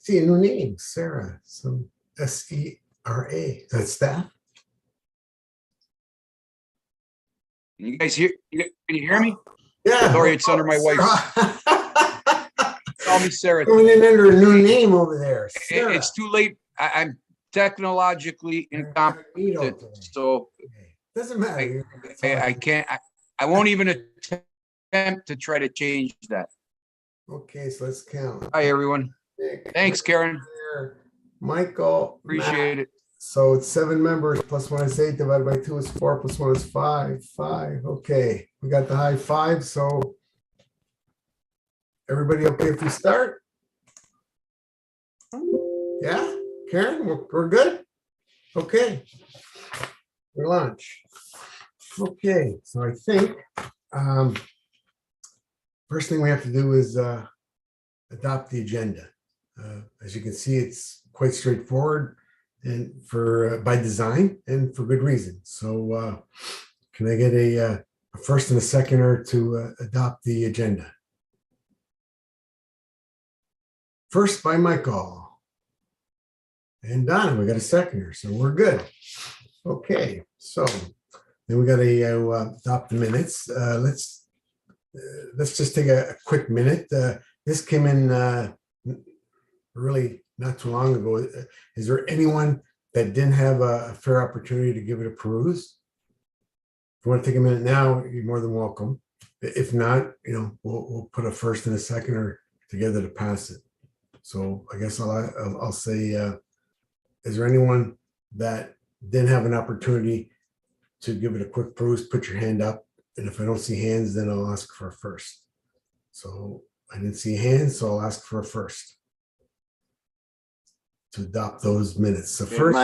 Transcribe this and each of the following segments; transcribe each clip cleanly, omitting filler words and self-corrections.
See a new name, Sarah, some S-E-R-A. Is that staff? Can you guys hear? Can you hear me? Yeah. Sorry, it's under my wife's. Call me Sarah. Coming in under a new name over there. Sarah. It's too late. I'm technologically incompetent, so doesn't matter. I can't. I won't even attempt to try to change that. Okay, so let's count. Hi, everyone. Nick, Thanks, Karen. Michael. Appreciate it. So it's 7 members plus 1 is 8 divided by 2 is 4 plus 1 is 5. 5. Okay, we got the high five. So everybody okay if we start? Yeah, Karen, we're good? Okay, we're launch. Okay, so I think first thing we have to do is adopt the agenda. As you can see, it's quite straightforward and for by design and for good reason. So can I get a first and a seconder to adopt the agenda? First by Michael. And Donna, we got a seconder, so we're good. Okay, so then we got to adopt the minutes. Let's just take a quick minute. This came in really not too long ago. Is there anyone that didn't have a fair opportunity to give it a peruse? If you want to take a minute now, you're more than welcome. If not, we'll put a first and a seconder together to pass it. So I guess I'll say, is there anyone that didn't have an opportunity to give it a quick peruse? Put your hand up. And if I don't see hands, then I'll ask for a first. So I didn't see hands, so I'll ask for a first to adopt those minutes. So first,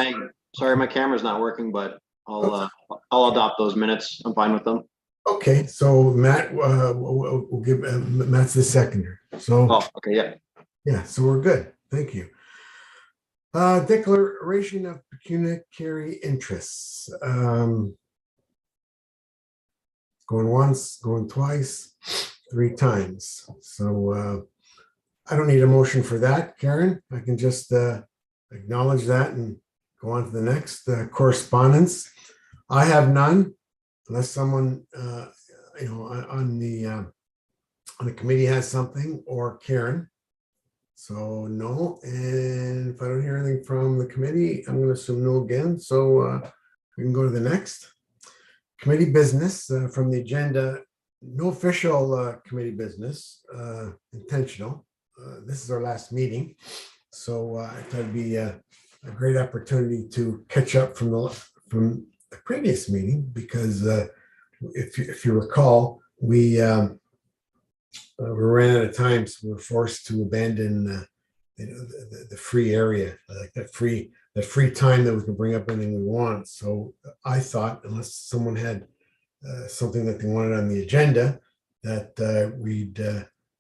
sorry, my camera's not working, but I'll adopt those minutes. I'm fine with them. Okay, so Matt, we'll give Matt's the seconder. So okay, yeah, so we're good. Thank you. Declaration of pecuniary interests. Going once, going twice, 3 times. So I don't need a motion for that, Karen. I can just acknowledge that and go on to the next. Correspondence. I have none, unless someone on the committee has something, or Karen. So no, and if I don't hear anything from the committee, I'm going to assume no again. So we can go to the next. Committee business from the agenda, no official committee business, intentional. This is our last meeting. So I thought it'd be a great opportunity to catch up from the previous meeting, because if you recall, we ran out of time, so we were forced to abandon the free area, like that free time that we can bring up anything we want. So I thought, unless someone had something that they wanted on the agenda, that we'd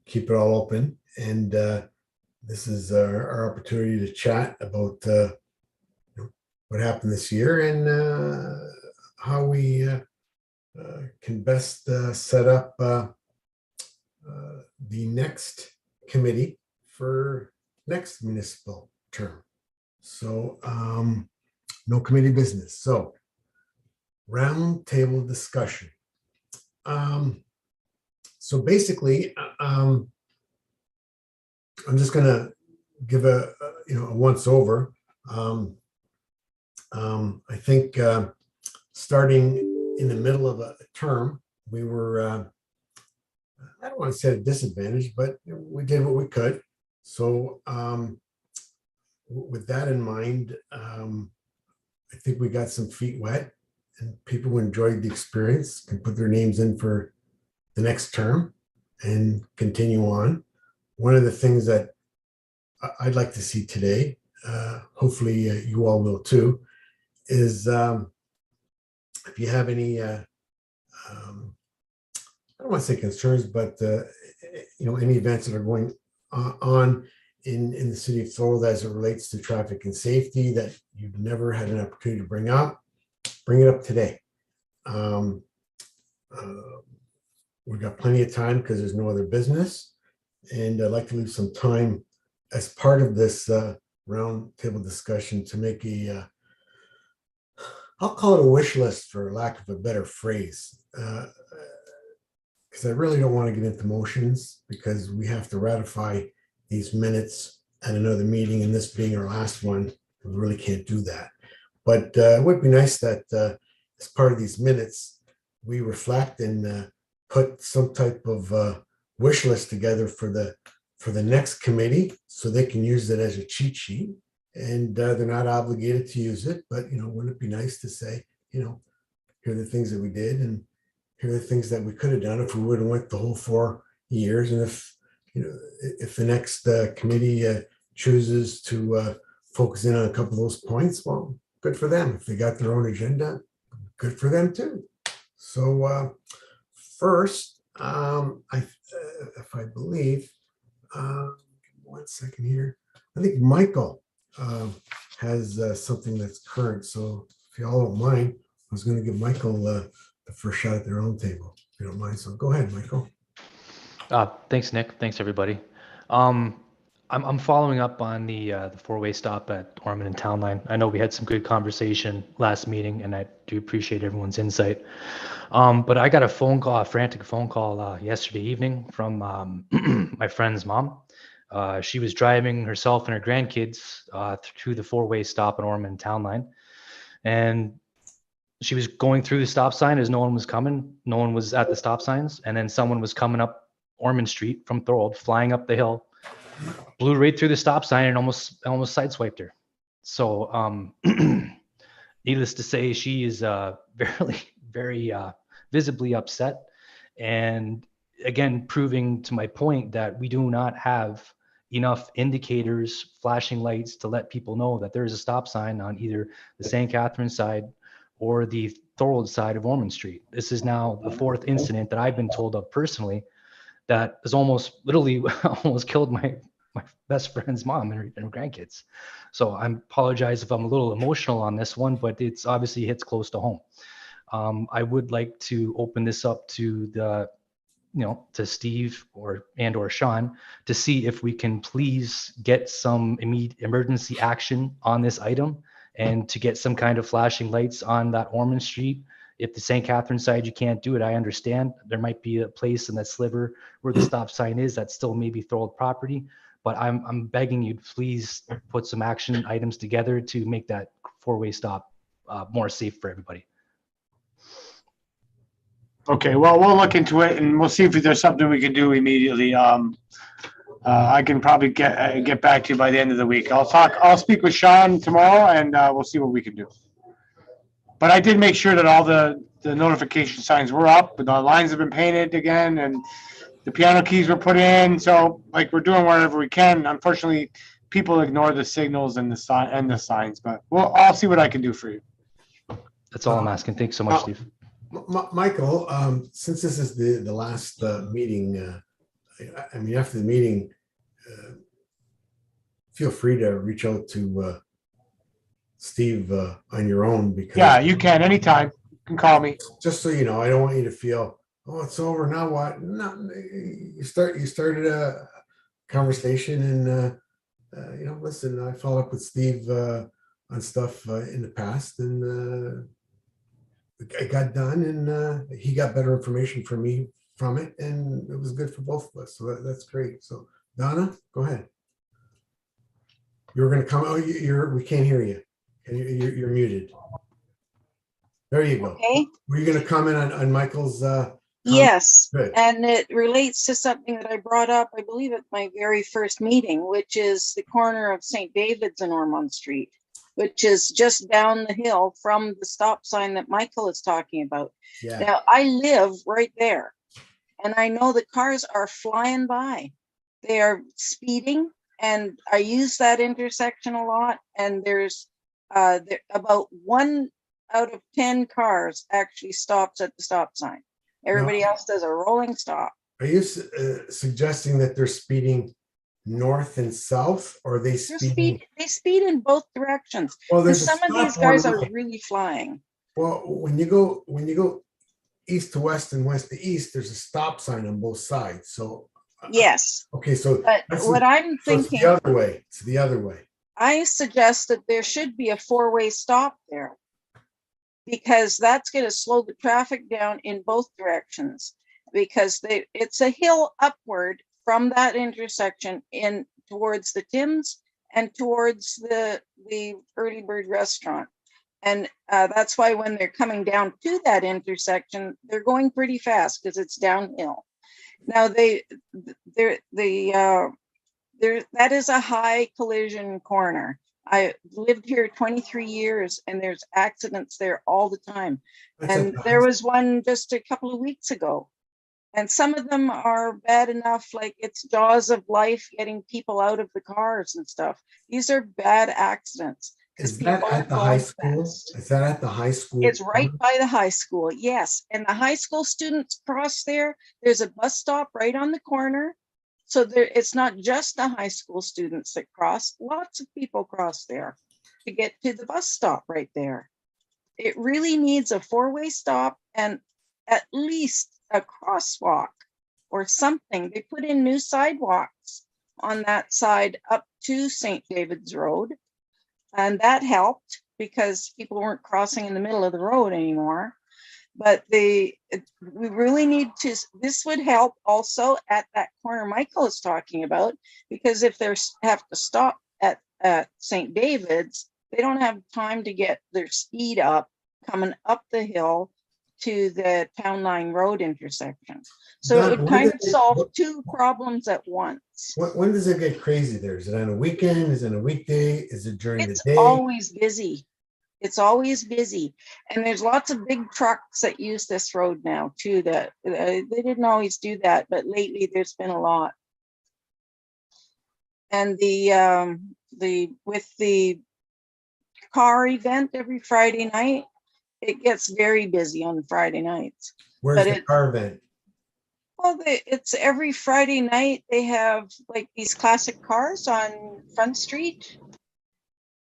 keep it all open. And this is our opportunity to chat about what happened this year and how we can best set up the next committee for next municipal term. So no committee business. So round table discussion. So basically, I'm just going to give a once over. I think starting in the middle of a term, we were, I don't want to say at a disadvantage, but we did what we could. So with that in mind, I think we got some feet wet, and people who enjoyed the experience can put their names in for the next term and continue on. One of the things that I'd like to see today, hopefully you all will too, is if you have any, I don't want to say concerns, but any events that are going on in the city of Thorold as it relates to traffic and safety that you've never had an opportunity to bring it up today. We've got plenty of time because there's no other business, and I'd like to leave some time as part of this round table discussion to make I'll call it a wish list for lack of a better phrase. Because I really don't want to get into motions because we have to ratify these minutes at another meeting, and this being our last one, we really can't do that. But it would be nice that as part of these minutes, we reflect and put some type of wish list together for the next committee so they can use it as a cheat sheet. And they're not obligated to use it, but wouldn't it be nice to say, here are the things that we did, and here are the things that we could have done if we would have went the whole 4 years. And if the next committee chooses to focus in on a couple of those points, well, good for them. If they got their own agenda, good for them too. So first, if I believe, 1 second here, I think Michael has something that's current. So if you all don't mind, I was going to give Michael the first shot at their own table, if you don't mind. So go ahead, Michael. Thanks, Nick. Thanks, everybody. I'm following up on the four-way stop at Ormond and Town Line. I know we had some good conversation last meeting, and I do appreciate everyone's insight. But I got a frantic phone call yesterday evening from my friend's mom. She was driving herself and her grandkids through the four-way stop at Ormond and Town Line, and she was going through the stop sign as no one was coming. No one was at the stop signs, and then someone was coming up Ormond Street from Thorold, flying up the hill, blew right through the stop sign and almost sideswiped her. So, needless to say, she is very visibly upset, and again, proving to my point that we do not have enough indicators, flashing lights to let people know that there is a stop sign on either the St. Catharines side or the Thorold side of Ormond Street. This is now the 4th incident that I've been told of personally that has literally almost killed my best friend's mom and her grandkids. So I apologize if I'm a little emotional on this one, but it's obviously hits close to home. I would like to open this up to to Steve or Sean to see if we can please get some immediate emergency action on this item, and to get some kind of flashing lights on that Ormond Street. If the St. Catharines side, you can't do it, I understand. There might be a place in that sliver where the stop sign is that's still maybe Thorold property, but I'm begging you to please put some action items together to make that four-way stop more safe for everybody. Okay, well, we'll look into it and we'll see if there's something we can do immediately. I can probably get back to you by the end of the week. I'll speak with Sean tomorrow, and we'll see what we can do. But I did make sure that all the notification signs were up, and the lines have been painted again, and the piano keys were put in. So we're doing whatever we can. Unfortunately, people ignore the signals and the signs, but I'll see what I can do for you. That's all I'm asking. Thanks so much, Steve. Michael, since this is the last meeting, I mean, after the meeting, feel free to reach out to Steve on your own, because Yeah, you can anytime. You can call me. Just so you know, I don't want you to feel, oh, it's over now. What? No, you started a conversation, and listen, I followed up with Steve on stuff in the past, and I got done, and he got better information from me from it, and it was good for both of us. So that's great. So Donna, go ahead. You were going to come. Oh, we can't hear you. You're muted. There you go. Okay. Were you going to comment on Michael's? Yes, Good. and it relates to something that I brought up, I believe, at my very first meeting, which is the corner of St. David's and Ormond Street, which is just down the hill from the stop sign that Michael is talking about. Yeah. Now, I live right there, and I know the cars are flying by. They are speeding, and I use that intersection a lot, and there's about 1 out of 10 cars actually stops at the stop sign. Everybody else does a rolling stop. Are you suggesting that they're speeding north and south, or are they speeding? They speed in both directions. Well, And some of these guys are really flying. Well, when you go east to west and west to east, there's a stop sign on both sides. So Yes, Okay, so. but that's what the- I'm so it's thinking, the other way. It's the other way. I suggest that there should be a four-way stop there. Because that's going to slow the traffic down in both directions. Because it's a hill upward from that intersection in towards the Tim's and towards the Early Bird Restaurant. And that's why when they're coming down to that intersection, they're going pretty fast because it's downhill. Now that is a high collision corner. I lived here 23 years and there's accidents there all the time. That's at And the there high- was one just a couple of weeks ago. And some of them are bad enough, like it's jaws of life getting people out of the cars and stuff. These are bad accidents. 'Cause Is that people at the are high going school? fast. Is that at the high school? It's right by the high school, yes. And the high school students cross there. There's a bus stop right on the corner. So it's not just the high school students that cross. Lots of people cross there to get to the bus stop right there. It really needs a four-way stop and at least a crosswalk or something. They put in new sidewalks on that side up to St. David's Road. And that helped because people weren't crossing in the middle of the road anymore. But we really need to, this would help also at that corner Michael is talking about, because if they have to stop at St. David's, they don't have time to get their speed up coming up the hill to the Town Line Road intersection. So Doug, it would when kind of did it- solve two problems at once. When does it get crazy there? Is it on a weekend? Is it a weekday? Is it during the It's day? always busy. It's always busy. And there's lots of big trucks that use this road now too, that they didn't always do that, but lately there's been a lot. And with the car event every Friday night, it gets very busy on Friday nights. Where's but the it- car event? Well, it's every Friday night, they have like these classic cars on Front Street.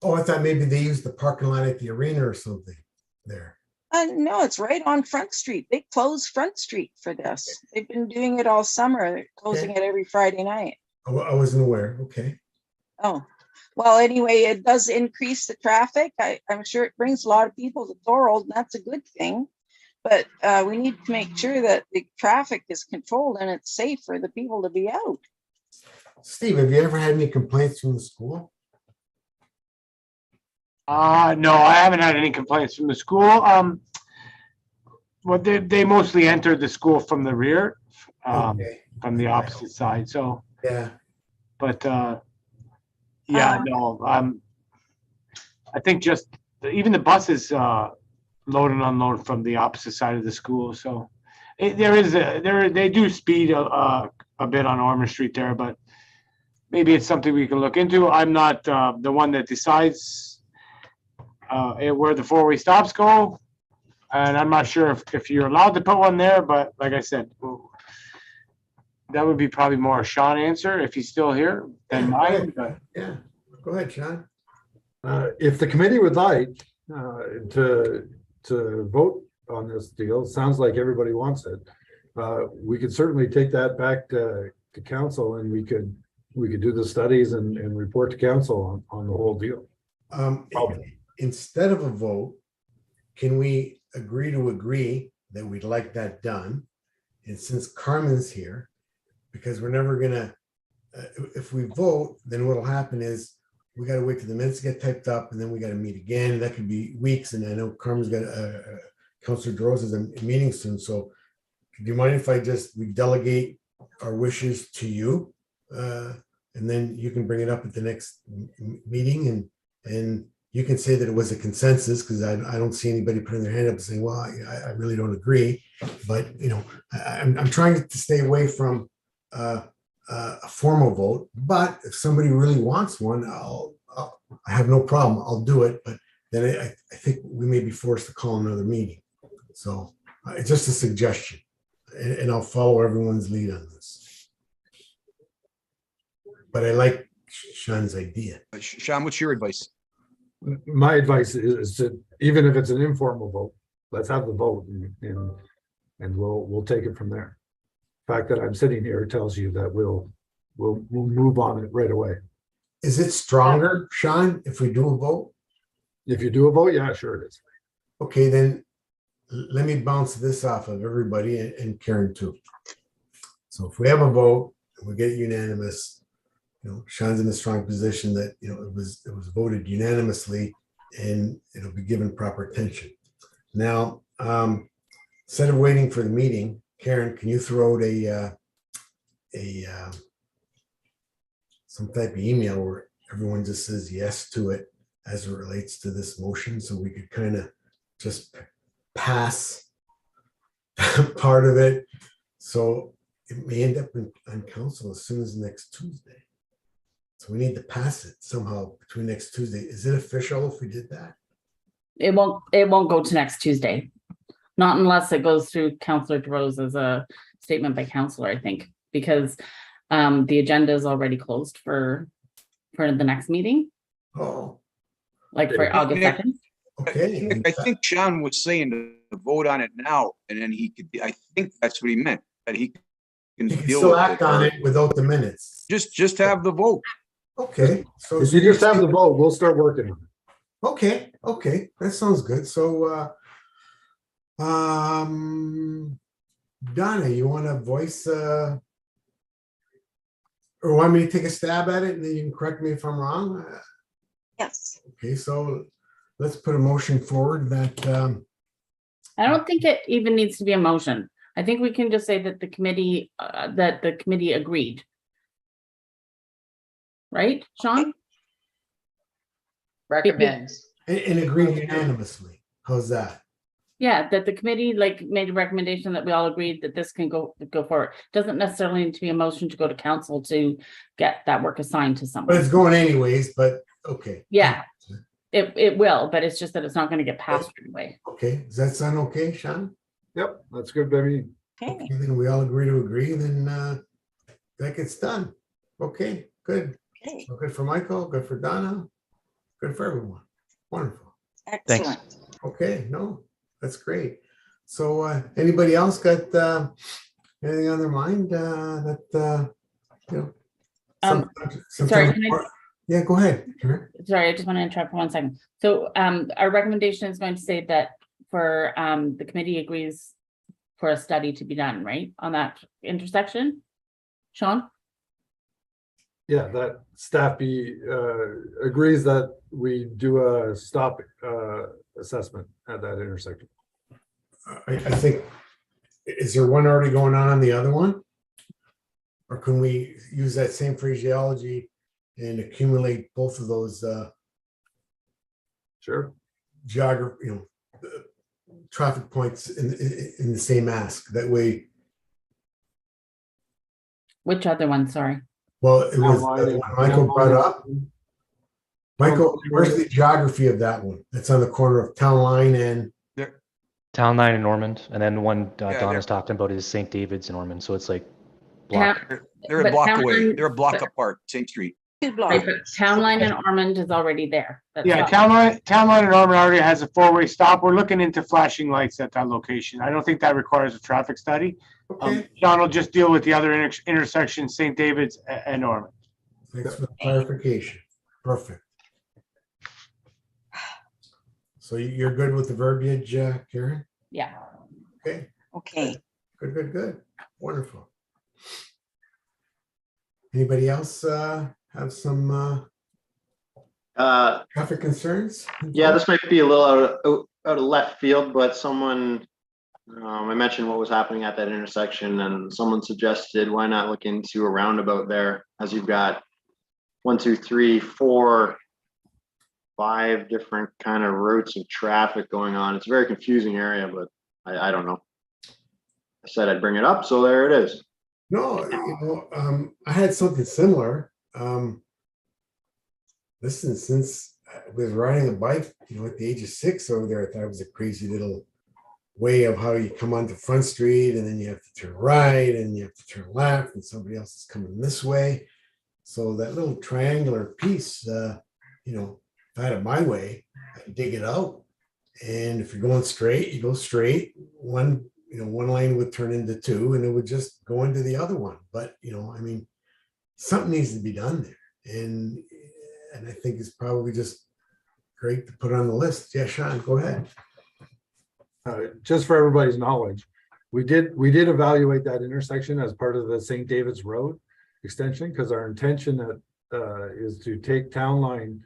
Oh, I thought maybe they used the parking lot at the arena or something there. No, it's right on Front Street. They close Front Street for this. They've been doing it all summer. They're closing it every Friday night. I wasn't aware. Okay. Oh, well, anyway, it does increase the traffic. I'm sure it brings a lot of people to Thorold, and that's a good thing. But we need to make sure that the traffic is controlled and it's safe for the people to be out. Steve, have you ever had any complaints from the school? No, I haven't had any complaints from the school. Well, they mostly entered the school from the rear, Okay. from the opposite side, so, Yeah. but, yeah, no, I think just, even the buses, load and unload from the opposite side of the school, so they do speed a bit on Ormond Street there, but maybe it's something we can look into. I'm not the one that decides where the four-way stops go, and I'm not sure if you're allowed to put one there, but like I said, that would be probably more a Sean answer if he's still here than mine, but. Yeah. Go ahead, Sean. If the committee would like to vote on this deal, sounds like everybody wants it. We could certainly take that back to council, and we could do the studies and report to council on the whole deal. Instead of a vote, can we agree that we'd like that done? And since Carmen's here, because we're never gonna, if we vote, then what'll happen is we gotta wait till the minutes get typed up, and then we gotta meet again. That could be weeks, and I know Carmen's got Councilor DeRosa's a meeting soon, so do you mind if we delegate our wishes to you? And then you can bring it up at the next meeting, and you can say that it was a consensus, because I don't see anybody putting their hand up and saying, well, I really don't agree. But, I'm trying to stay away from a formal vote. But if somebody really wants one, I have no problem. I'll do it. But then I think we may be forced to call another meeting. So it's just a suggestion, and I'll follow everyone's lead on this. But I like Sean's idea. Sean, what's your advice? My advice is to, even if it's an informal vote, let's have the vote, and we'll take it from there. fact that I'm sitting here tells you that we'll move on it right away. Is it stronger, Sean, if we do a vote? If you do a vote, yeah, sure it is. Okay, then let me bounce this off of everybody and Karen too. So if we have a vote, and we get unanimous, Sean's in a strong position that, it was voted unanimously and it'll be given proper attention. Now, instead of waiting for the meeting, Karen, can you throw out some type of email where everyone just says yes to it as it relates to this motion, so we could kind of just pass part of it. So it may end up on council as soon as next Tuesday. So we need to pass it somehow between next Tuesday. Is it official if we did that? It won't go to next Tuesday. Not unless it goes through Councillor DeRose as a statement by councillor, I think, because the agenda is already closed for the next meeting, Oh, like for August Nick, 2nd. okay. I think Sean was saying to vote on it now, and then he could, I think that's what he meant, that he can You can deal still with act on it without the minutes. Just have the vote. Okay. So If you just have the vote, we'll start working on it. Okay, that sounds good. So, Donna, you want to voice, or want me to take a stab at it and then you can correct me if I'm wrong? Yes. Okay, so let's put a motion forward that, I don't think it even needs to be a motion. I think we can just say that the committee agreed. Right, Sean? Recommends. and agree unanimously. How's that? Yeah, that the committee made a recommendation that we all agreed that this can go forward. Doesn't necessarily need to be a motion to go to council to get that work assigned to But someone. it's going anyways, but okay. Yeah, it will, but it's just that it's not going to get passed anyway. Okay, does that sound okay, Sean? Yep, that's good, baby. Okay. Okay, then we all agree to agree, then that gets done. Okay, good. Okay. So good for Michael, good for Donna, good for everyone. Wonderful. Excellent. Okay, no, that's great. So anybody else got anything on their mind that you know? Sorry, can I- Yeah, go ahead. Karen. Sorry, I just want to interrupt for 1 second. So our recommendation is going to say that for the committee agrees for a study to be done, right, on that intersection? Sean? Yeah, that staff agrees that we do a stop assessment at that intersection. I think, is there one already going on the other one? Or can we use that same phraseology and accumulate both of those Sure. geography, traffic points in the same ask? That way, Which other one? Sorry. well, it was the one Michael brought up. Michael, where's the geography of that one? That's on the corner of Town Line and, Town Line in Ormond, and then the one Yeah, Donna's talking about is St. David's in Ormond, so it's like Town- block. They're a But block Town away. Line- They're a block but- apart, St. Street. 2 Right, blocks. but Town Line and Ormond is already there. That's Yeah, not- Town Line and Ormond already has a 4-way stop. We're looking into flashing lights at that location. I don't think that requires a traffic study. okay, Sean will just deal with the other intersections, St. David's and Ormond. thanks for the clarification. Perfect. So you're good with the verbiage, Karen? Yeah. Okay, Okay. good. Wonderful. Anybody else have some traffic concerns? Yeah, this might be a little out of left field, but someone, I mentioned what was happening at that intersection, and someone suggested, why not look into a roundabout there, as you've got 1, 2, 3, 4, 5 different kind of routes of traffic going on. It's a very confusing area, but I don't know. I said I'd bring it up, so there it is. No, I had something similar. Listen, since I was riding a bike, at the age of 6 over there, I thought it was a crazy little way of how you come onto Front Street and then you have to turn right and you have to turn left and somebody else is coming this way. So that little triangular piece, if I had it my way, I'd dig it out. And if you're going straight, you go straight. One, one lane would turn into two and it would just go into the other one. But, I mean, something needs to be done there. And I think it's probably just great to put on the list. Yeah, Sean, go ahead. Just for everybody's knowledge, we did evaluate that intersection as part of the St. David's Road extension, because our intention is to take Town Line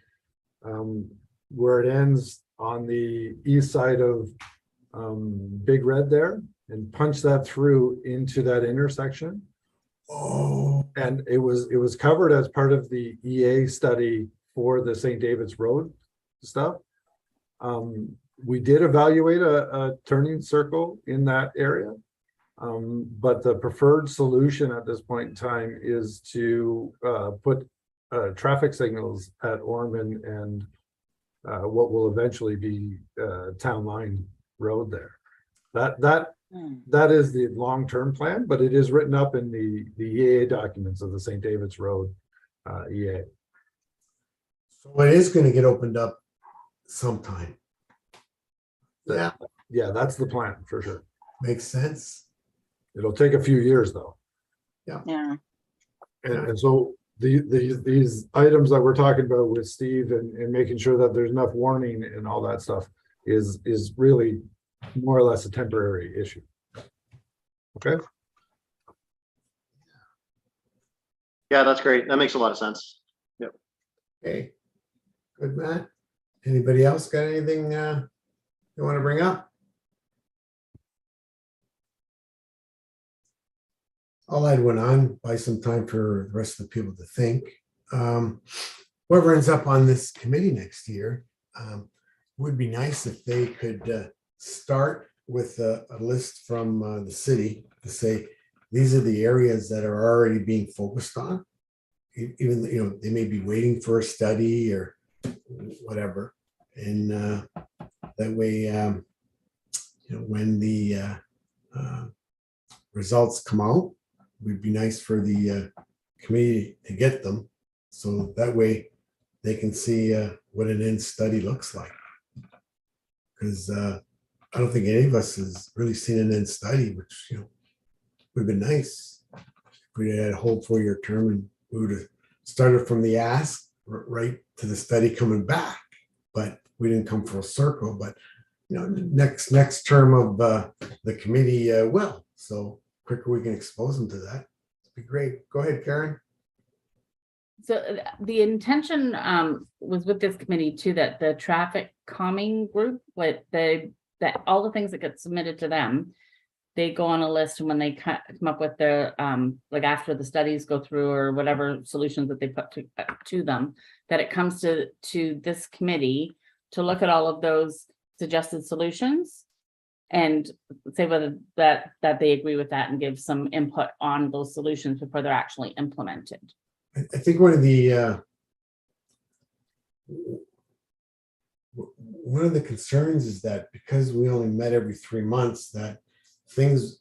where it ends on the east side of Big Red there and punch that through into that intersection. Oh, And it was covered as part of the EA study for the St. David's Road stuff. We did evaluate a turning circle in that area. But the preferred solution at this point in time is to put traffic signals at Ormond and what will eventually be Town Line Road there. That is the long-term plan, but it is written up in the EA documents of the St. David's Road EA. so it is going to get opened up sometime. Yeah, Yeah, that's the plan for sure. makes sense. It'll take a few years though. Yeah. And so these items that we're talking about with Steve and making sure that there's enough warning and all that stuff is really more or less a temporary issue. Okay. Yeah, that's great. That makes a lot of sense. Okay, good, Matt. Anybody else got anything you want to bring up? I'll add one on, buy some time for the rest of the people to think. Whoever ends up on this committee next year, would be nice if they could start with a list from the city to say, these are the areas that are already being focused on. Even, they may be waiting for a study or whatever. And that way, when the results come out, it would be nice for the committee to get them. So that way they can see what an end study looks like. Because I don't think any of us has really seen an end study, which, would have been nice. If we had a whole 4-year term and we would have started from the ask right to the study coming back, but we didn't come full circle. But next term of the committee will. So quicker we can expose them to that, it'd be great. Go ahead, Karen. So the intention was with this committee too, that the traffic calming group, that all the things that get submitted to them, they go on a list, and when they come up with the like after the studies go through or whatever solutions that they put to them, that it comes to this committee to look at all of those suggested solutions and say whether that they agree with that and give some input on those solutions before they're actually implemented. I think one of the concerns is that because we only met every 3 months, that things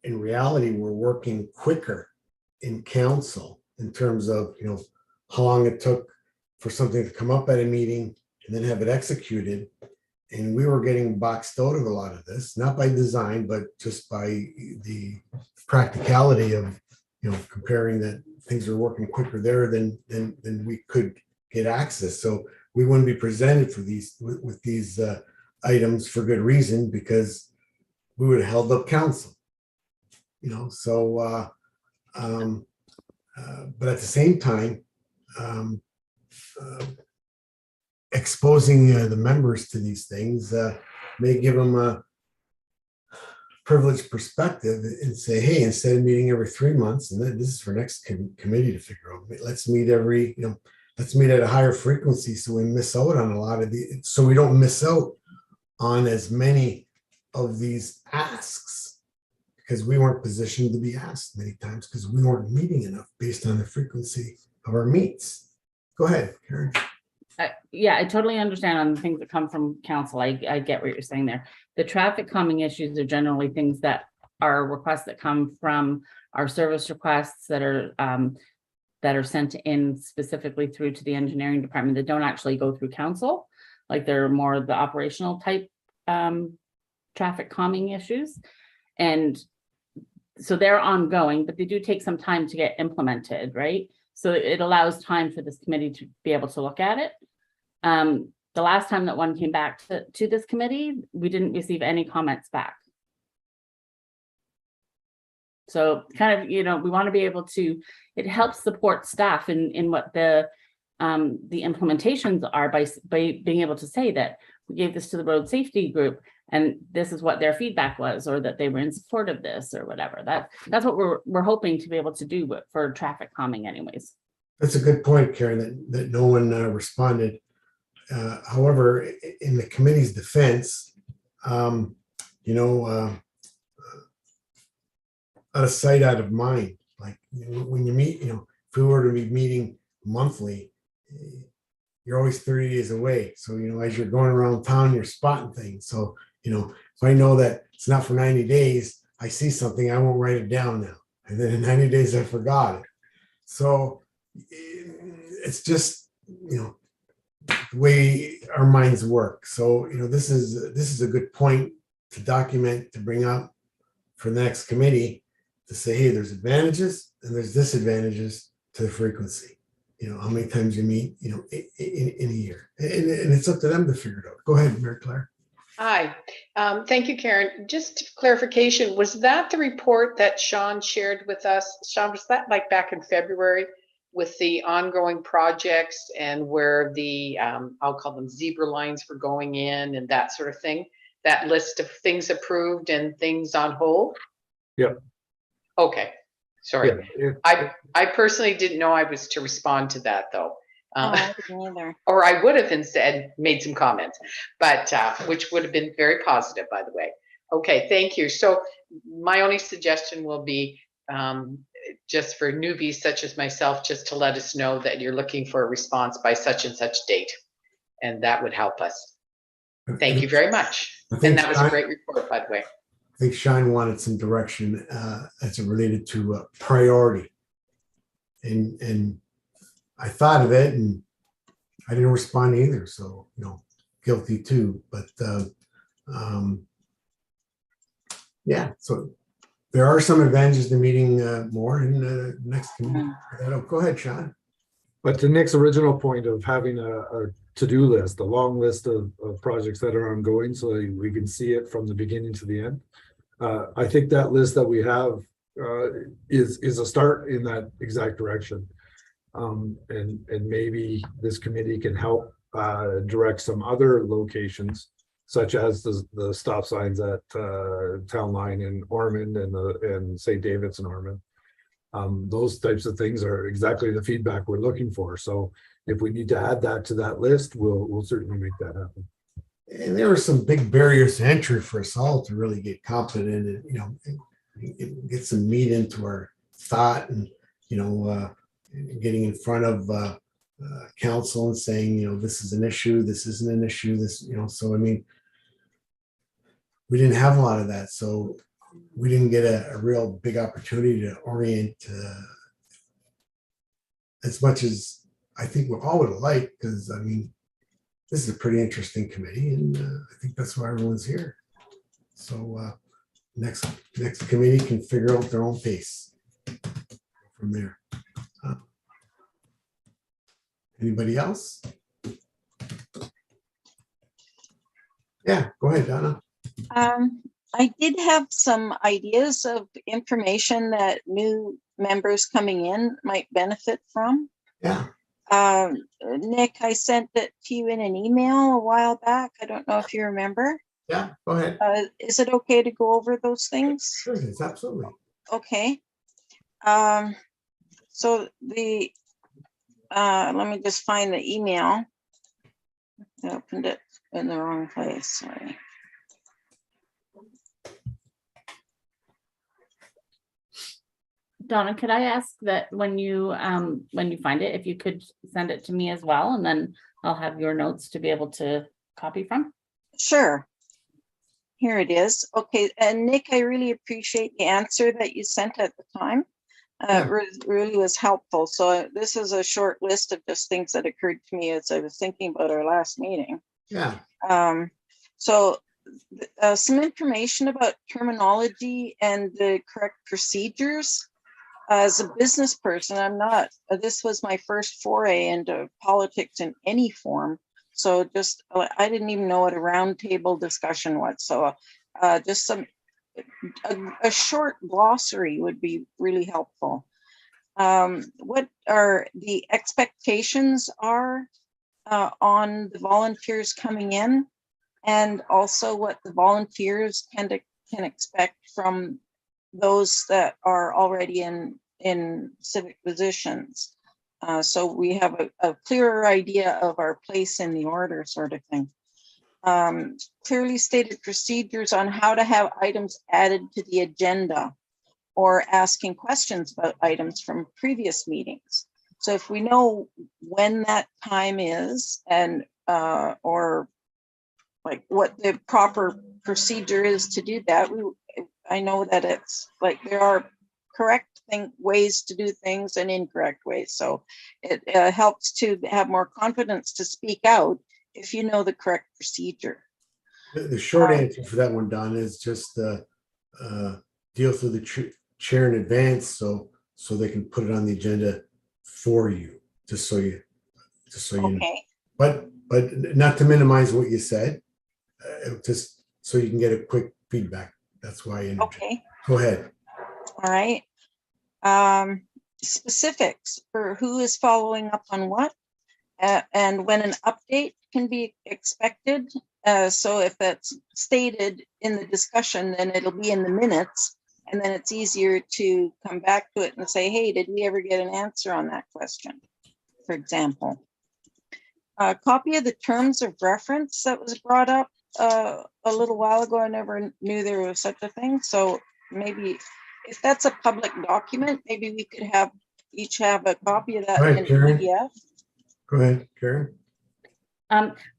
in reality were working quicker in council in terms of, how long it took for something to come up at a meeting and then have it executed. And we were getting boxed out of a lot of this, not by design, but just by the practicality of, comparing that things are working quicker there than we could get access. So we wouldn't be presented for these with these items for good reason, because we would have held up council. So but at the same time, exposing the members to these things may give them a privileged perspective and say, hey, instead of meeting every 3 months, and then this is for next committee to figure out, let's meet let's meet at a higher frequency so we miss out on a lot of so we don't miss out on as many of these asks, because we weren't positioned to be asked many times because we weren't meeting enough based on the frequency of our meets. Go ahead, Karen. Yeah, I totally understand on the things that come from council. I get what you're saying there. The traffic calming issues are generally things that are requests that come from our service requests that are sent in specifically through to the engineering department that don't actually go through council. Like they're more the operational type traffic calming issues. And so they're ongoing, but they do take some time to get implemented, right? So it allows time for this committee to be able to look at it. The last time that one came back to this committee, we didn't receive any comments back. So kind of, you know, we want to be able to, it helps support staff in what the implementations are by being able to say that we gave this to the road safety group and this is what their feedback was, or that they were in support of this or whatever. That's what we're hoping to be able to do for traffic calming anyways. That's a good point, Karen, that no one responded. However, in the committee's defense, you know, out of sight, out of mind. Like, you know, when you meet, you know, if we were to be meeting monthly, you're always 30 days away. So, you know, as you're going around town, you're spotting things. So, you know, if I know that it's not for 90 days, I see something, I won't write it down now. And then in 90 days, I forgot it. So it's just, you know, the way our minds work. So, you know, this is a good point to document, to bring up for the next committee, to say, hey, there's advantages and there's disadvantages to the frequency. You know, how many times you meet, you know, in a year. And it's up to them to figure it out. Go ahead, Mary Claire. Hi, thank you, Karen. Just clarification, was that the report that Sean shared with us? Sean, was that like back in February with the ongoing projects and where the, I'll call them zebra lines were going in and that sort of thing? That list of things approved and things on hold? Yep. Okay, sorry. Yeah, I personally didn't know I was to respond to that though. I didn't either. Or I would have instead made some comments, but which would have been very positive, by the way. Okay, thank you. So my only suggestion will be just for newbies such as myself, just to let us know that you're looking for a response by such and such date. And that would help us. Thank you very much. And that was a great report, by the way. I think Sean wanted some direction as it related to priority. And I thought of it and I didn't respond either. So, you know, guilty too. But yeah, so there are some advantages to meeting more in the next committee. Go ahead, Sean. but to Nick's original point of having a to-do list, a long list of projects that are ongoing, so we can see it from the beginning to the end. I think that list that we have is a start in that exact direction. And maybe this committee can help direct some other locations, such as the stop signs at Town Line in Ormond and St. David's in Ormond. Those types of things are exactly the feedback we're looking for. So if we need to add that to that list, we'll certainly make that happen. And there are some big barriers to entry for us all to really get confident and, you know, get some meat into our thought and, you know, getting in front of council and saying, you know, this is an issue, this isn't an issue, this, you know, so I mean, we didn't have a lot of that. So we didn't get a real big opportunity to orient as much as I think we all would have liked, because I mean, this is a pretty interesting committee, and I think that's why everyone's here. So next committee can figure out their own pace from there. Anybody else? Yeah, go ahead, Donna. I did have some ideas of information that new members coming in might benefit from. Yeah. Nick, I sent it to you in an email a while back. I don't know if you remember. Yeah, go ahead. Is it okay to go over those things? Sure, it's absolutely. Okay. So the, let me just find the email. I opened it in the wrong place, sorry. Donna, could I ask that when you find it, if you could send it to me as well, and then I'll have your notes to be able to copy from? Sure. Here it is. Okay, and Nick, I really appreciate the answer that you sent at the time. Yeah. Really was helpful. So this is a short list of just things that occurred to me as I was thinking about our last meeting. Yeah. So some information about terminology and the correct procedures. As a business person, I'm not, this was my first foray into politics in any form. So just, I didn't even know what a roundtable discussion was. So just a short glossary would be really helpful. What are the expectations are on the volunteers coming in, and also what the volunteers can expect from those that are already in civic positions. So we have a clearer idea of our place in the order, sort of thing. Clearly stated procedures on how to have items added to the agenda, or asking questions about items from previous meetings. So if we know when that time is, and or like what the proper procedure is to do that, I know that it's like there are correct ways to do things and incorrect ways. So it helps to have more confidence to speak out if you know the correct procedure. The short answer for that one, Don, is just deal through the chair in advance, so they can put it on the agenda for you, just so you know. Okay. But not to minimize what you said, just so you can get a quick feedback. That's why. Okay. Go ahead. All right. Specifics for who is following up on what, and when an update can be expected. So if that's stated in the discussion, then it'll be in the minutes, and then it's easier to come back to it and say, hey, did we ever get an answer on that question, for example. A copy of the terms of reference that was brought up a little while ago. I never knew there was such a thing. So maybe if that's a public document, maybe we could each have a copy of that in PDF. Go ahead, Karen.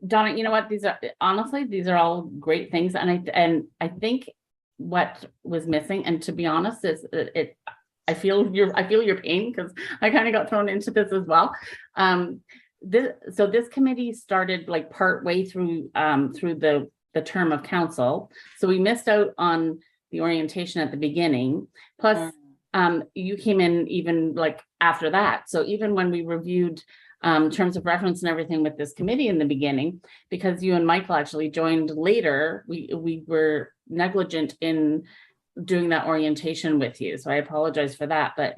Donna, you know what? These are all great things, and I think what was missing, and to be honest, is I feel your pain, because I kind of got thrown into this as well. This committee started like part way through the term of council, so we missed out on the orientation at the beginning. Plus, you came in even like after that. So even when we reviewed terms of reference and everything with this committee in the beginning, because you and Michael actually joined later, we were negligent in doing that orientation with you. So I apologize for that. But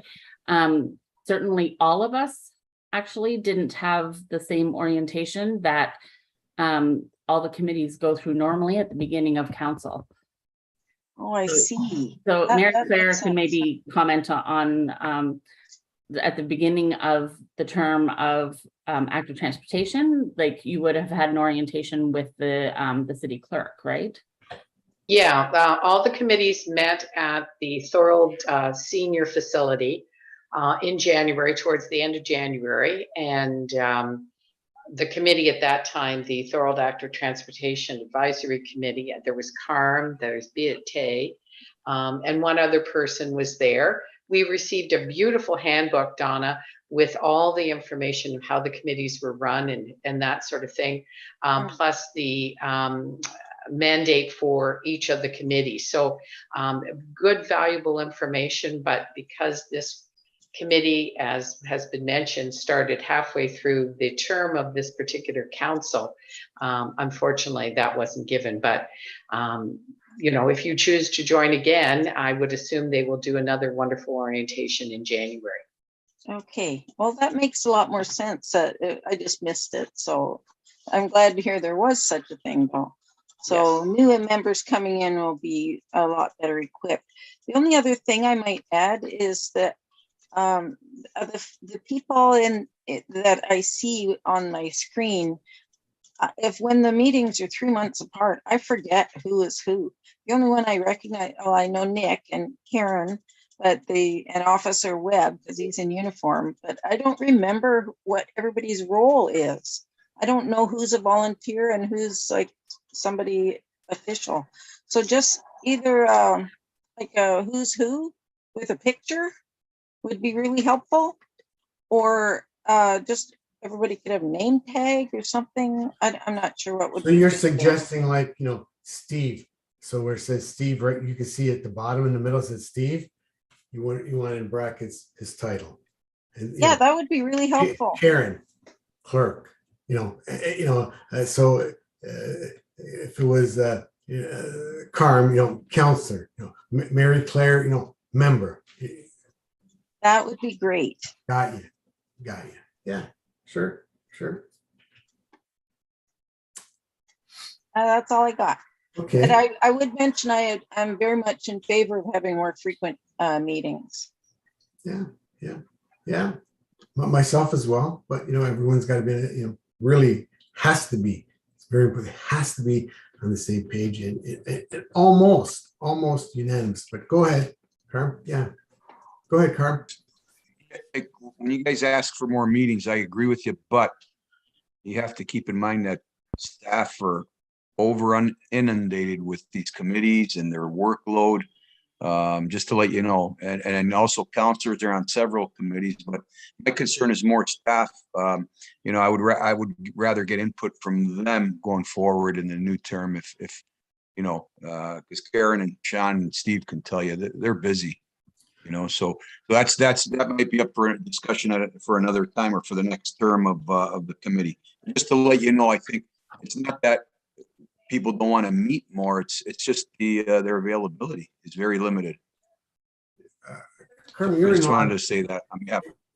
certainly all of us actually didn't have the same orientation that all the committees go through normally at the beginning of council. Oh, I see. So Mary Claire can maybe comment on at the beginning of the term of active transportation, like you would have had an orientation with the city clerk, right? Yeah, all the committees met at the Thorold Senior Facility in January, towards the end of January, and the committee at that time, the Thorold Active Transportation Advisory Committee, there was Carm, there's Beate, and one other person was there. We received a beautiful handbook, Donna, with all the information of how the committees were run and that sort of thing, plus the mandate for each of the committees. So good, valuable information, but because this committee, as has been mentioned, started halfway through the term of this particular council, unfortunately that wasn't given. But you know, if you choose to join again, I would assume they will do another wonderful orientation in January. Okay, well, that makes a lot more sense. I just missed it. So I'm glad to hear there was such a thing, though. So yes, new members coming in will be a lot better equipped. The only other thing I might add is that the people that I see on my screen, if when the meetings are 3 months apart, I forget who is who. The only one I recognize, I know Nick and Karen, but and Officer Webb, because he's in uniform, but I don't remember what everybody's role is. I don't know who's a volunteer and who's like somebody official. So just either like a who's who with a picture would be really helpful, or just everybody could have a name tag or something. I'm not sure what would. So you're suggesting, like, Steve. So where it says Steve, right, you can see at the bottom in the middle, it says Steve. You want in brackets his title. And, you Yeah, know, that would be really helpful. Karen, clerk, so if it was Carm, counselor, Mary Claire, member. That would be great. Got you. Yeah, sure. That's all I got. But Okay, I would mention I'm very much in favor of having more frequent meetings. yeah. Myself as well, but everyone's got to be, really has to be. It's very important. It has to be on the same page and almost unanimous. But go ahead, Carm. Yeah, go ahead, Carm. When you guys ask for more meetings, I agree with you, but you have to keep in mind that staff are inundated with these committees and their workload. Just to let you know, and also counselors are on several committees, but my concern is more staff. I would rather get input from them going forward in the new term if because Karen and Sean and Steve can tell you that they're busy. So that might be up for a discussion for another time or for the next term of the committee. Just to let you know, I think it's not that people don't want to meet more. It's just their availability is very limited. Carm, I just wanted to say that.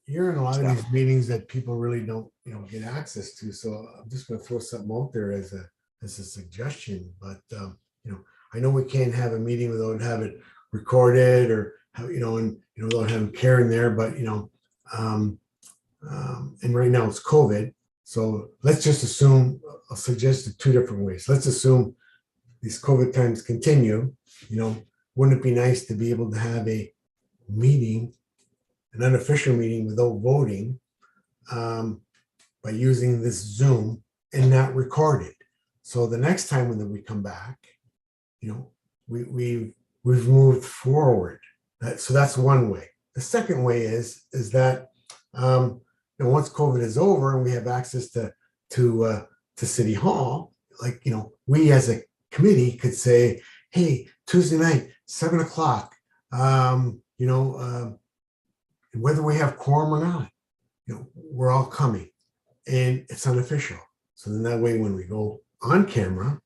You're in a lot of these meetings that people really don't, get access to. So I'm just going to throw something out there as a suggestion. But I know we can't have a meeting without have it recorded or without having Karen there. But and right now it's COVID. So let's just assume, I'll suggest two different ways. Let's assume these COVID times continue, wouldn't it be nice to be able to have a meeting, an unofficial meeting without voting by using this Zoom and not record it? So the next time when we come back, we've moved forward. So that's one way. The second way is that once COVID is over and we have access to City Hall, we as a committee could say, hey, Tuesday night, 7:00, whether we have quorum or not, we're all coming and it's unofficial. So then that way, when we go on camera,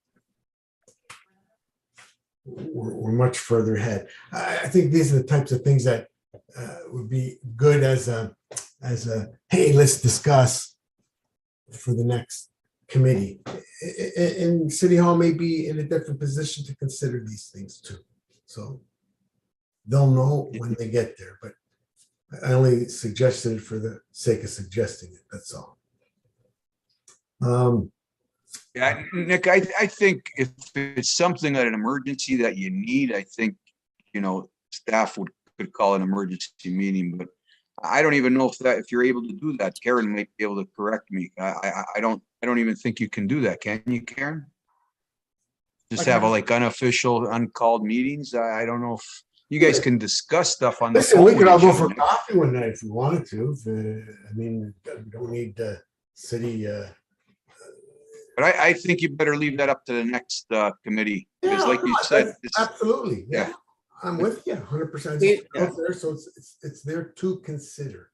we're much further ahead. I think these are the types of things that would be good as a hey, let's discuss for the next committee. And City Hall may be in a different position to consider these things too. So they'll know when they get there, but I only suggested it for the sake of suggesting it. That's all. Yeah, Nick, I think if it's something that an emergency that you need, I think, staff could call an emergency meeting, but I don't even know if you're able to do that. Karen might be able to correct me. I don't even think you can do that. Can you, Karen? Just have unofficial, uncalled meetings. I don't know if you guys can discuss stuff on the Listen, phone we could with all each go other, for Nick. coffee one night if we wanted to. We don't need city. But I think you better leave that up to the next committee. Because Yeah, like you said, it's, absolutely. Yeah, I'm with you 100%. Out there, so it's there to consider.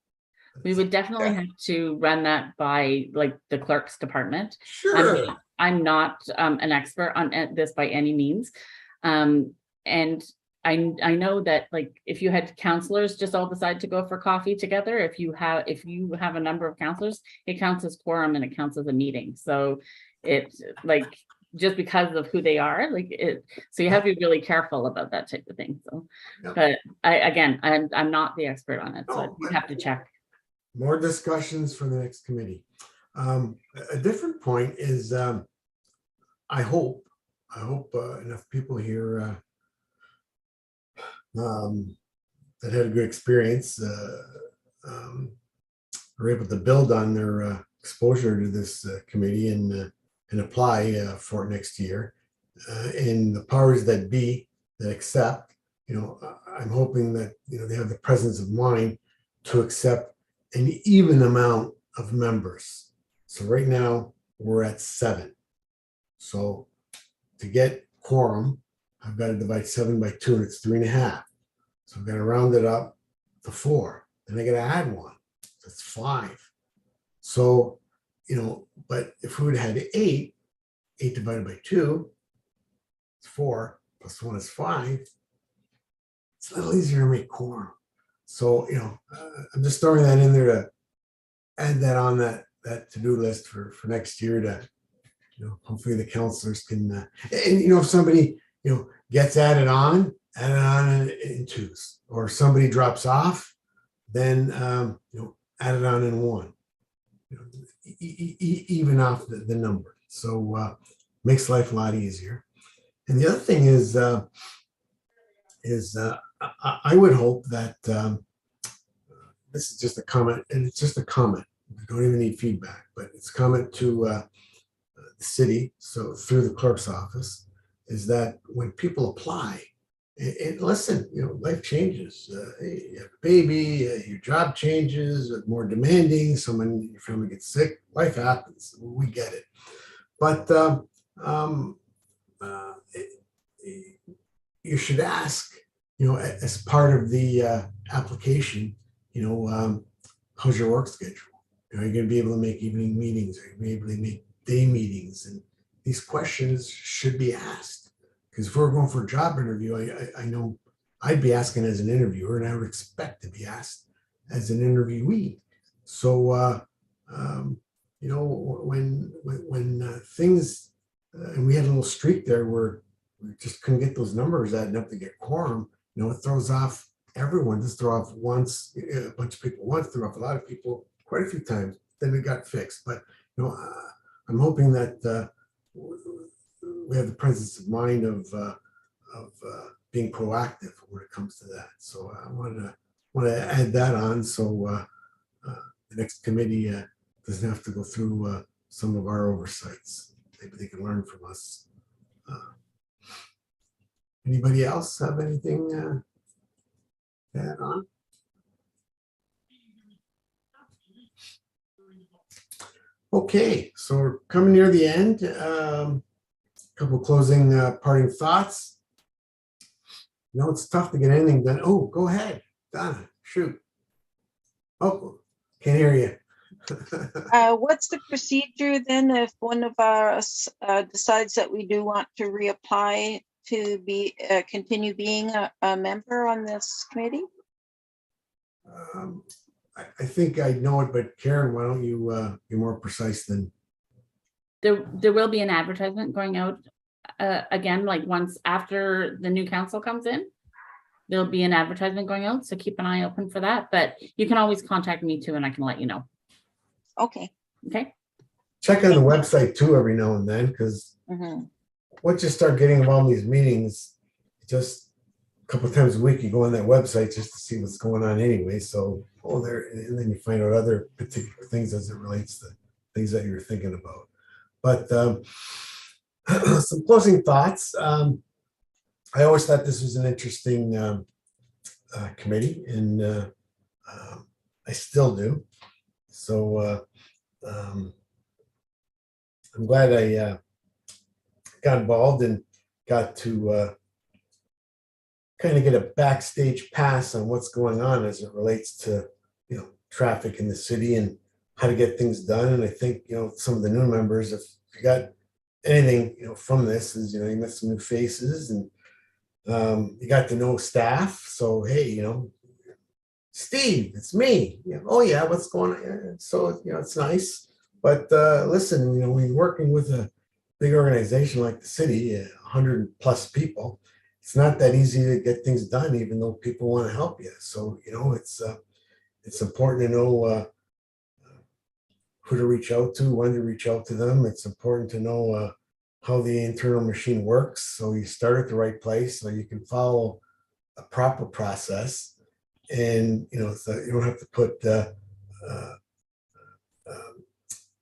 We would definitely have to run that by the clerk's department. Sure. I'm not an expert on this by any means. And I know that if you had counselors just all decide to go for coffee together, if you have a number of counselors, it counts as quorum and it counts as a meeting. So it's just because of who they are, so you have to be really careful about that type of thing. So, but I'm not the expert on it, so you have to check. More discussions for the next committee. A different point is, I hope enough people here that had a good experience are able to build on their exposure to this committee and apply for next year. And the powers that be that accept, I'm hoping that they have the presence of mind to accept an even amount of members. So right now we're at 7. So to get quorum, I've got to divide 7 by 2 and it's 3.5. So I've got to round it up to 4. Then I got to add 1. That's 5. So, but if we would have had 8 divided by 2, it's 4, plus 1 is 5. It's a little easier to make quorum. So, I'm just throwing that in there to add that on that to-do list for next year to, hopefully the counselors can, and if somebody, gets added on in 2s, or somebody drops off, then, add it on in 1, even off the number. So makes life a lot easier. And the other thing is I would hope that this is just a comment, and it's just a comment. We don't even need feedback, but it's a comment to the city, so through the clerk's office, is that when people apply, and listen, life changes. You have a baby, your job changes, more demanding, your family gets sick, life happens. We get it. But you should ask, as part of the application, how's your work schedule? Are you going to be able to make evening meetings? Are you going to be able to make day meetings? And these questions should be asked. Because if we're going for a job interview, I know I'd be asking as an interviewer, and I would expect to be asked as an interviewee. So, when things, and we had a little streak there where we just couldn't get those numbers adding up to get quorum, it throws off everyone. Just throw off once, a bunch of people once, threw off a lot of people quite a few times, then it got fixed. But, I'm hoping that we have the presence of mind of being proactive when it comes to that. So I want to add that on, so the next committee doesn't have to go through some of our oversights. Maybe they can learn from us. Anybody else have anything to add on? Okay, so we're coming near the end. Couple closing parting thoughts. It's tough to get anything done. Oh, go ahead, Donna, shoot. Oh, can't hear you. What's the procedure then if one of us decides that we do want to reapply to be continue being a member on this committee? I think I know it, but Karen, why don't you be more precise than? There will be an advertisement going out again, like once after the new council comes in. There'll be an advertisement going out, so keep an eye open for that. But you can always contact me too, and I can let you know. Okay. Okay. Check on the website too every now and then, because once you start getting involved in these meetings, just a couple of times a week you go on that website just to see what's going on anyway. So there, and then you find out other particular things as it relates to things that you're thinking about. But some closing thoughts. I always thought this was an interesting committee, and I still do. So I'm glad I got involved and got to kind of get a backstage pass on what's going on as it relates to traffic in the city and how to get things done. And I think some of the new members, if you got anything from this, is you met some new faces, and you got to know staff. So hey, Steve, it's me. Oh yeah, what's going on? So it's nice. But listen, when you're working with a big organization like the city, 100+ people, it's not that easy to get things done, even though people want to help you. So it's important to know who to reach out to, when to reach out to them. It's important to know how the internal machine works, so you start at the right place, so you can follow a proper process, and so you don't have to put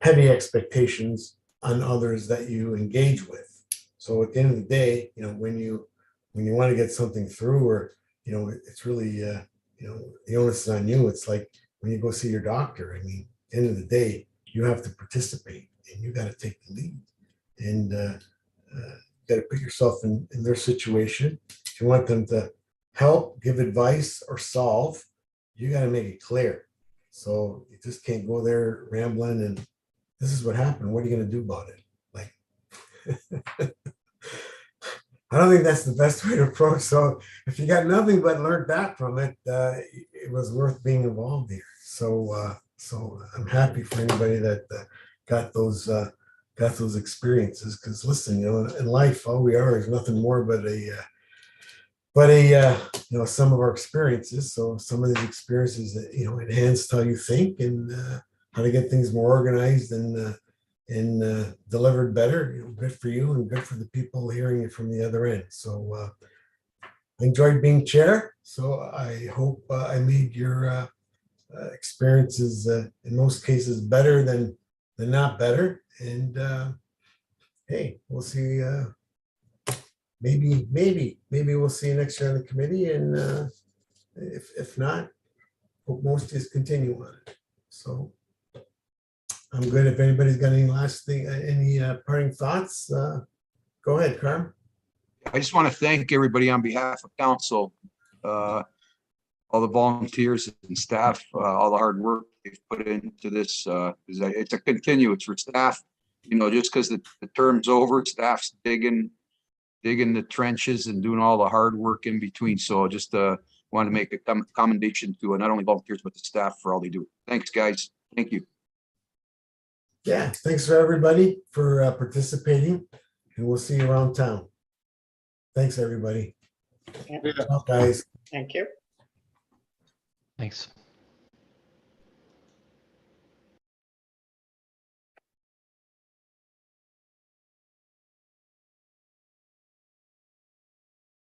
heavy expectations on others that you engage with. So at the end of the day, when you want to get something through, or it's really the onus is on you. It's like when you go see your doctor. I mean, at the end of the day, you have to participate, and you got to take the lead. And got to put yourself in their situation. If you want them to help, give advice, or solve, you got to make it clear. So you just can't go there rambling and this is what happened. What are you going to do about it? Like, I don't think that's the best way to approach. So if you got nothing but learned that from it, it was worth being involved here. So I'm happy for anybody that got those experiences. Because listen, in life, all we are is nothing more but a some of our experiences. So some of these experiences that enhanced how you think and how to get things more organized and delivered better. Good for you and good for the people hearing it from the other end. So I enjoyed being chair. So I hope I made your experiences in most cases better than not better. And hey, we'll see. Maybe we'll see you next year on the committee. And if not, hope most just continue on it. So I'm good. If anybody's got any last thing, any parting thoughts, go ahead, Carm. I just want to thank everybody on behalf of council, all the volunteers and staff, all the hard work they've put into this. It's a continuance for staff, just because the term's over, staff's digging the trenches and doing all the hard work in between. So just want to make a commendation to not only volunteers, but the staff for all they do. Thanks, guys. Thank you. Yeah, thanks for everybody for participating, and we'll see you around town. Thanks, everybody. Yeah. Ciao, guys. Thank you. Thanks.